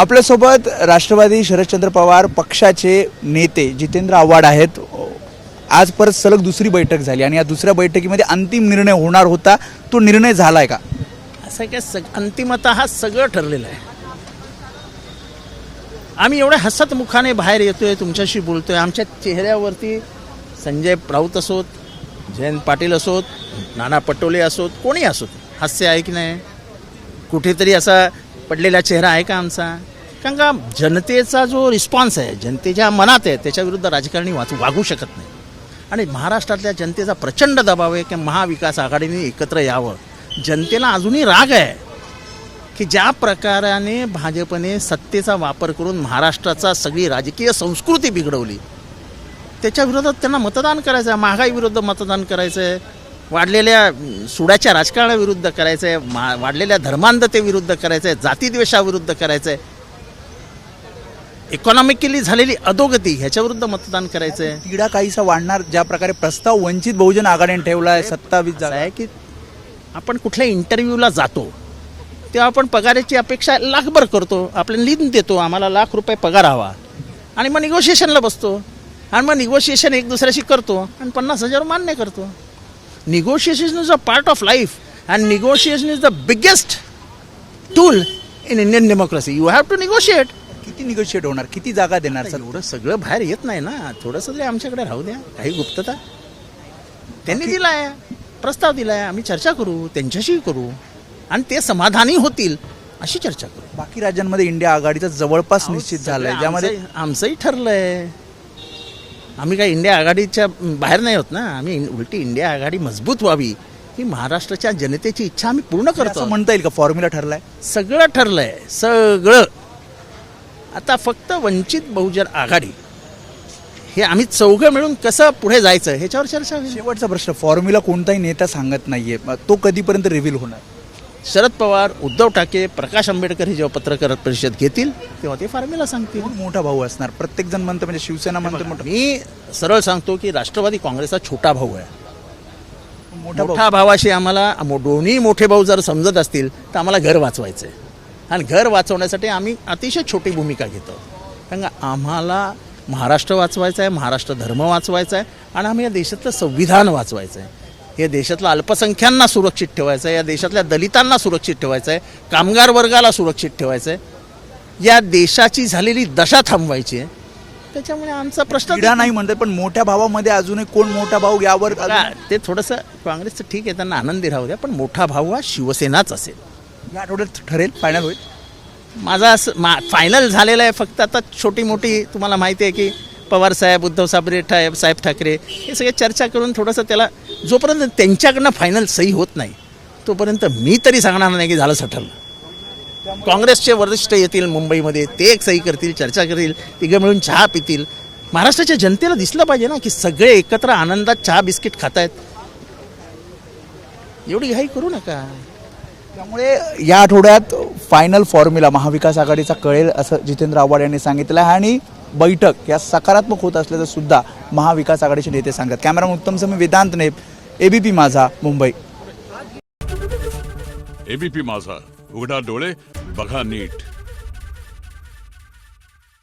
आपल्यासोबत राष्ट्रवादी शरदचंद्र पवार पक्षाचे नेते जितेंद्र आव्हाड आहेत. आज परत सलग दुसरी बैठक झाली आणि या दुसऱ्या बैठकीमध्ये अंतिम निर्णय होणार होता. तो निर्णय झालाय का? असं काय अंतिमतः हा सगळं ठरलेलं आहे. आम्ही एवढ्या हसत मुखाने बाहेर येतोय, तुमच्याशी बोलतोय. आमच्या चेहऱ्यावरती संजय राऊत असोत, जयंत पाटील असोत, नाना पटोले असोत, कोणी असोत, हास्य आहे की नाही? कुठेतरी असा पडलेला चेहरा आहे का आमचा? कारण का जनतेचा जो रिस्पॉन्स आहे, जनतेच्या मनात आहे, त्याच्याविरुद्ध राजकारणी वागू शकत नाही. आणि महाराष्ट्रातल्या जनतेचा प्रचंड दबाव आहे की महाविकास आघाडीने एकत्र यावं. जनतेला अजूनही राग आहे की ज्या प्रकाराने भाजपने सत्तेचा वापर करून महाराष्ट्राचा सगळी राजकीय संस्कृती बिघडवली, त्याच्या विरोधात त्यांना मतदान करायचं आहे. महागाईविरुद्ध मतदान करायचं आहे, वाढलेल्या सुडाच्या राजकारणाविरुद्ध करायचं आहे, वाढलेल्या धर्मांधतेविरुद्ध करायचं आहे, जातीद्वेषाविरुद्ध करायचं आहे, इकॉनॉमिकली झालेली अधोगती ह्याच्याविरुद्ध मतदान करायचं आहे. तिढा काहीसा वाढणार. ज्या प्रकारे प्रस्ताव वंचित बहुजन आघाडीने ठेवला आहे 27 जागा आहे की आपण कुठल्या इंटरव्ह्यूला जातो तेव्हा आपण पगाराची अपेक्षा लाखभर करतो, आपल्याला लिहून देतो आम्हाला ₹1,00,000 पगार हवा, आणि मग निगोशिएशनला बसतो आणि मग निगोशिएशन एक दुसऱ्याशी करतो आणि 50,000 मान्य करतो. Negotiation is a part of life and negotiation is the biggest tool in Indian democracy. You have to negotiate. किती निगोशिएट होणार, किती जागा देणार? सर एवढं सगळं बाहेर येत नाही ना, थोडंसं तरी आमच्याकडे राहू द्या. काही गुप्तता त्यांनी दिला आहे, प्रस्ताव दिला आहे, आम्ही चर्चा करू, त्यांच्याशी करू आणि ते समाधानी होतील अशी चर्चा करू. बाकी राज्यांमध्ये इंडिया आघाडीचा जवळपास निश्चित झालाय, ज्यामध्ये आमचंही ठरलंय. आम्ही काही इंडिया आघाडीच्या बाहेर नाही होत ना. आम्ही उलटी इंडिया आघाडी मजबूत व्हावी ही महाराष्ट्राच्या जनतेची इच्छा आम्ही पूर्ण करतो. असं म्हणता येईल का फॉर्म्युला ठरलाय? सगळं ठरलंय, सगळं. आता फक्त वंचित बहुजन आघाडी हे आम्ही चौघं मिळून कसं पुढे जायचं ह्याच्यावर चर्चा होईल. शेवटचा प्रश्न, फॉर्म्युला कोणताही नेता सांगत नाहीये, तो कधीपर्यंत रिव्हील होणार? शरद पवार, उद्धव ठाकरे, प्रकाश आंबेडकर हे जेव्हा पत्रकार परिषद घेतील तेव्हा ते फॉर्म्युला सांगतील. कोण मोठा भाऊ असणार? प्रत्येक जण म्हणतं, म्हणजे शिवसेना म्हणतो मोठा. मी सरळ सांगतो की राष्ट्रवादी काँग्रेसचा छोटा भाऊ आहे. मोठा मोठा भावाशी आम्हाला दोन्ही मोठे भाऊ जर समजत असतील तर आम्हाला घर वाचवायचं आहे, आणि घर वाचवण्यासाठी आम्ही अतिशय छोटी भूमिका घेतो. कारण आम्हाला महाराष्ट्र वाचवायचा आहे, महाराष्ट्र धर्म वाचवायचा आहे, आणि आम्ही या देशातलं संविधान वाचवायचं आहे. या देशातल्या अल्पसंख्यांना सुरक्षित ठेवायचं आहे, या देशातल्या दलितांना सुरक्षित ठेवायचं आहे, कामगार वर्गाला सुरक्षित ठेवायचं आहे, या देशाची झालेली दशा थांबवायची आहे. त्याच्यामुळे आमचा प्रश्न नाही म्हणतात, पण मोठ्या भावामध्ये अजूनही कोण मोठा भाऊ यावर ते थोडंसं काँग्रेसचं ठीक आहे, त्यांना आनंदी राहू द्या, पण मोठा भाऊ हा शिवसेनाच असेल. या आठवड्यात ठरेल, फायनल होईल. माझा फायनल झालेला आहे. फक्त आता छोटी मोठी तुम्हाला माहिती आहे की पवार साहेब, उद्धव साहेब ठाकरे हे सगळे चर्चा करून थोडंसं त्याला, जोपर्यंत त्यांच्याकडनं फायनल सही होत नाही तोपर्यंत मी तरी सांगणार नाही की झालं सठल. काँग्रेसचे वरिष्ठ येतील मुंबईमध्ये, ते एक सही करतील, चर्चा करतील, तिघं मिळून चहा पितील. महाराष्ट्राच्या जनतेला दिसलं पाहिजे ना की सगळे एकत्र आनंदात चहा बिस्किट खात आहेत. एवढी घाई करू नका. त्यामुळे या आठवड्यात फायनल फॉर्म्युला महाविकास आघाडीचा कळेल असं जितेंद्र आव्हाड यांनी सांगितलं आहे. आणि बैठक या सकारात्मक होत असल्याचं सुद्धा महाविकास आघाडीचे नेते सांगतात. कॅमेरामन उत्तम समी, वेदांत नेप, एबीपी माझा, मुंबई. एबीपी माझा, उघडा डोळे बघा नीट.